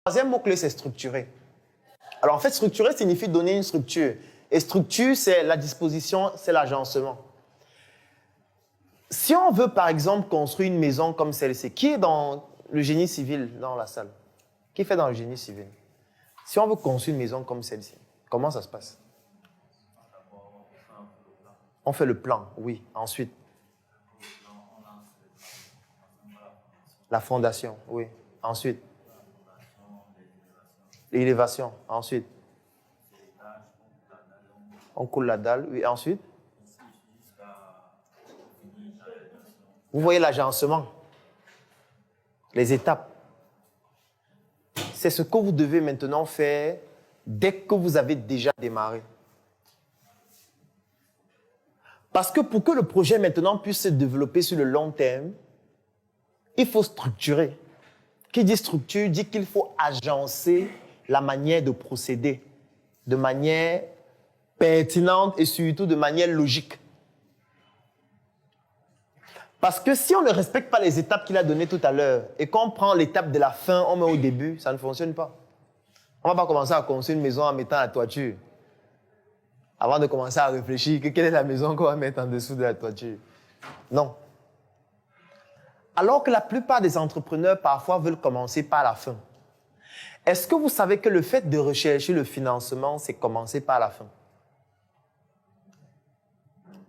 troisième mot-clé, c'est structurer. Alors en fait, structurer signifie donner une structure. Et structure, c'est la disposition, c'est l'agencement. Si on veut, par exemple, construire une maison comme celle-ci, qui est dans le génie civil dans la salle? Qui fait dans le génie civil? Si on veut construire une maison comme celle-ci, comment ça se passe? On fait le plan, oui. Ensuite, la fondation, oui. Ensuite, l'élévation. Ensuite, on coule la dalle, oui. Ensuite, vous voyez l'agencement, les étapes. C'est ce que vous devez maintenant faire dès que vous avez déjà démarré. Parce que pour que le projet maintenant puisse se développer sur le long terme, il faut structurer. Qui dit structure dit qu'il faut agencer la manière de procéder de manière pertinente et surtout de manière logique. Parce que si on ne respecte pas les étapes qu'il a données tout à l'heure et qu'on prend l'étape de la fin, on met au début, ça ne fonctionne pas. On ne va pas commencer à construire une maison en mettant la toiture avant de commencer à réfléchir que quelle est la maison qu'on va mettre en dessous de la toiture. Non. Alors que la plupart des entrepreneurs parfois veulent commencer par la fin. Est-ce que vous savez que le fait de rechercher le financement, c'est commencer par la fin?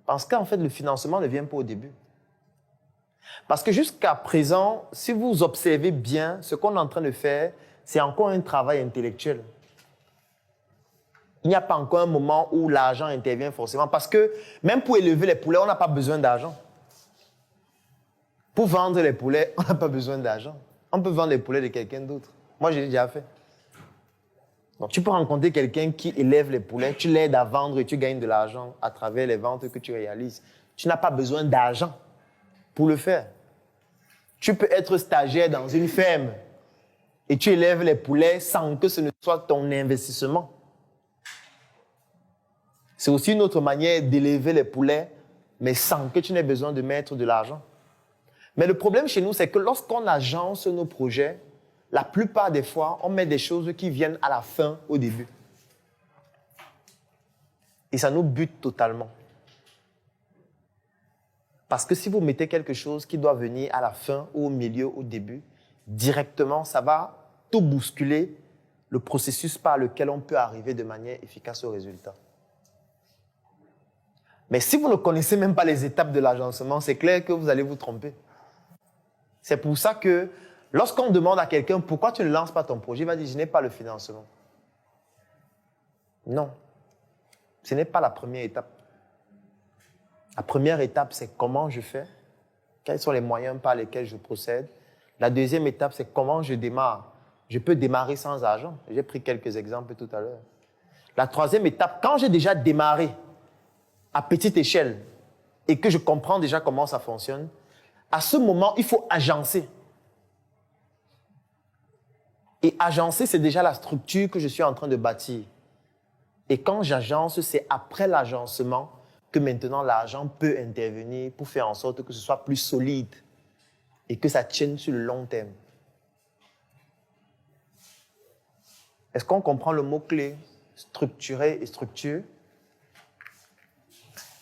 Parce qu'en fait, le financement ne vient pas au début. Parce que jusqu'à présent, si vous observez bien, ce qu'on est en train de faire, c'est encore un travail intellectuel. Il n'y a pas encore un moment où l'argent intervient forcément. Parce que même pour élever les poulets, on n'a pas besoin d'argent. Pour vendre les poulets, on n'a pas besoin d'argent. On peut vendre les poulets de quelqu'un d'autre. Moi, je l'ai déjà fait. Donc, tu peux rencontrer quelqu'un qui élève les poulets, tu l'aides à vendre et tu gagnes de l'argent à travers les ventes que tu réalises. Tu n'as pas besoin d'argent pour le faire. Tu peux être stagiaire dans une ferme et tu élèves les poulets sans que ce ne soit ton investissement. C'est aussi une autre manière d'élever les poulets, mais sans que tu n'aies besoin de mettre de l'argent. Mais le problème chez nous, c'est que lorsqu'on agence nos projets, la plupart des fois, on met des choses qui viennent à la fin, au début. Et ça nous bute totalement. Parce que si vous mettez quelque chose qui doit venir à la fin, ou au milieu, au début, directement, ça va tout bousculer le processus par lequel on peut arriver de manière efficace au résultat. Mais si vous ne connaissez même pas les étapes de l'agencement, c'est clair que vous allez vous tromper. C'est pour ça que lorsqu'on demande à quelqu'un pourquoi tu ne lances pas ton projet, il va dire je n'ai pas le financement. Non, ce n'est pas la première étape. La première étape, c'est comment je fais, quels sont les moyens par lesquels je procède. La deuxième étape, c'est comment je démarre. Je peux démarrer sans argent. J'ai pris quelques exemples tout à l'heure. La troisième étape, quand j'ai déjà démarré à petite échelle et que je comprends déjà comment ça fonctionne, à ce moment, il faut agencer. Et agencer, c'est déjà la structure que je suis en train de bâtir. Et quand j'agence, c'est après l'agencement que maintenant l'argent peut intervenir pour faire en sorte que ce soit plus solide et que ça tienne sur le long terme. Est-ce qu'on comprend le mot-clé structurer et structure?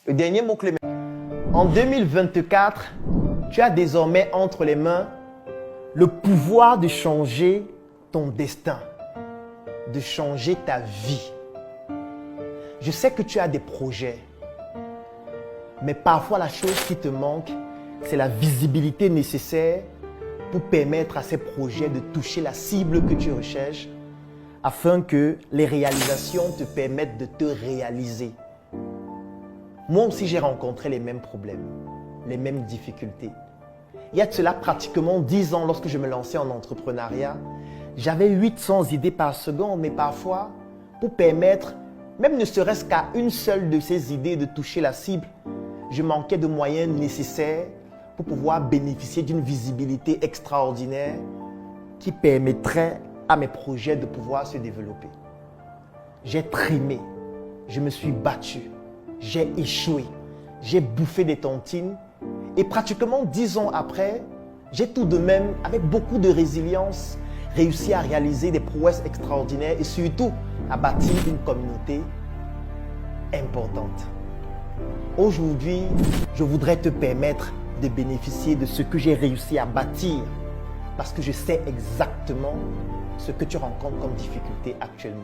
Le dernier mot-clé. En 2024, tu as désormais entre les mains le pouvoir de changer ton destin, de changer ta vie. Je sais que tu as des projets, mais parfois la chose qui te manque, c'est la visibilité nécessaire pour permettre à ces projets de toucher la cible que tu recherches afin que les réalisations te permettent de te réaliser. Moi aussi, j'ai rencontré les mêmes problèmes, les mêmes difficultés. Il y a de cela pratiquement 10 ans, lorsque je me lançais en entrepreneuriat, j'avais 800 idées par seconde, mais parfois, pour permettre, même ne serait-ce qu'à une seule de ces idées de toucher la cible, je manquais de moyens nécessaires pour pouvoir bénéficier d'une visibilité extraordinaire qui permettrait à mes projets de pouvoir se développer. J'ai trimé, je me suis battu, j'ai échoué, j'ai bouffé des tontines et pratiquement 10 ans après, j'ai tout de même, avec beaucoup de résilience, réussir à réaliser des prouesses extraordinaires et surtout à bâtir une communauté importante. Aujourd'hui, je voudrais te permettre de bénéficier de ce que j'ai réussi à bâtir parce que je sais exactement ce que tu rencontres comme difficulté actuellement.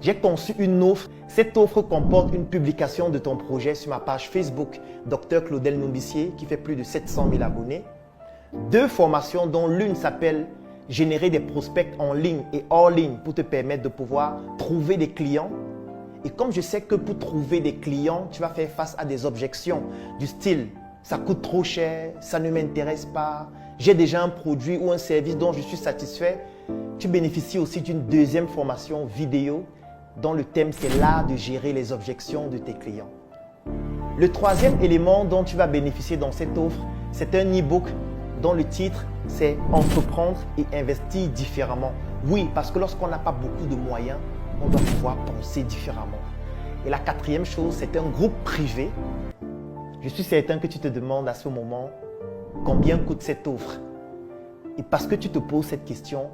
J'ai conçu une offre. Cette offre comporte une publication de ton projet sur ma page Facebook Dr Claudel Nombissier qui fait plus de 700 000 abonnés. 2 formations dont l'une s'appelle Générer des prospects en ligne et hors ligne pour te permettre de pouvoir trouver des clients. Et comme je sais que pour trouver des clients, tu vas faire face à des objections du style « ça coûte trop cher, ça ne m'intéresse pas, j'ai déjà un produit ou un service dont je suis satisfait », tu bénéficies aussi d'une 2e formation vidéo dont le thème c'est l'art de gérer les objections de tes clients. Le 3e élément dont tu vas bénéficier dans cette offre, c'est un e-book dont le titre c'est « Entreprendre et investir différemment ». Oui, parce que lorsqu'on n'a pas beaucoup de moyens, on doit pouvoir penser différemment. Et la 4e chose, c'est un groupe privé. Je suis certain que tu te demandes à ce moment combien coûte cette offre. Et parce que tu te poses cette question,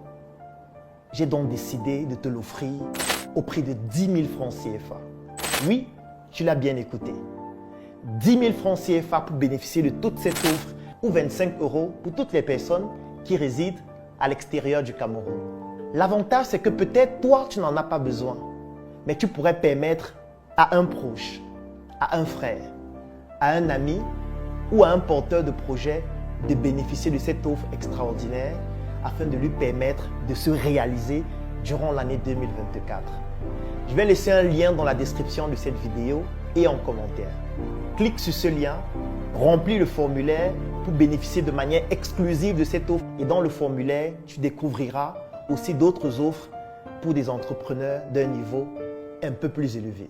j'ai donc décidé de te l'offrir au prix de 10 000 francs CFA. Oui, tu l'as bien écouté. 10 000 francs CFA pour bénéficier de toute cette offre ou 25 € pour toutes les personnes qui résident à l'extérieur du Cameroun. L'avantage, c'est que peut-être toi, tu n'en as pas besoin, mais tu pourrais permettre à un proche, à un frère, à un ami ou à un porteur de projet de bénéficier de cette offre extraordinaire afin de lui permettre de se réaliser durant l'année 2024. Je vais laisser un lien dans la description de cette vidéo et en commentaire. Clique sur ce lien, remplis le formulaire pour bénéficier de manière exclusive de cette offre. Et dans le formulaire, tu découvriras aussi d'autres offres pour des entrepreneurs d'un niveau un peu plus élevé.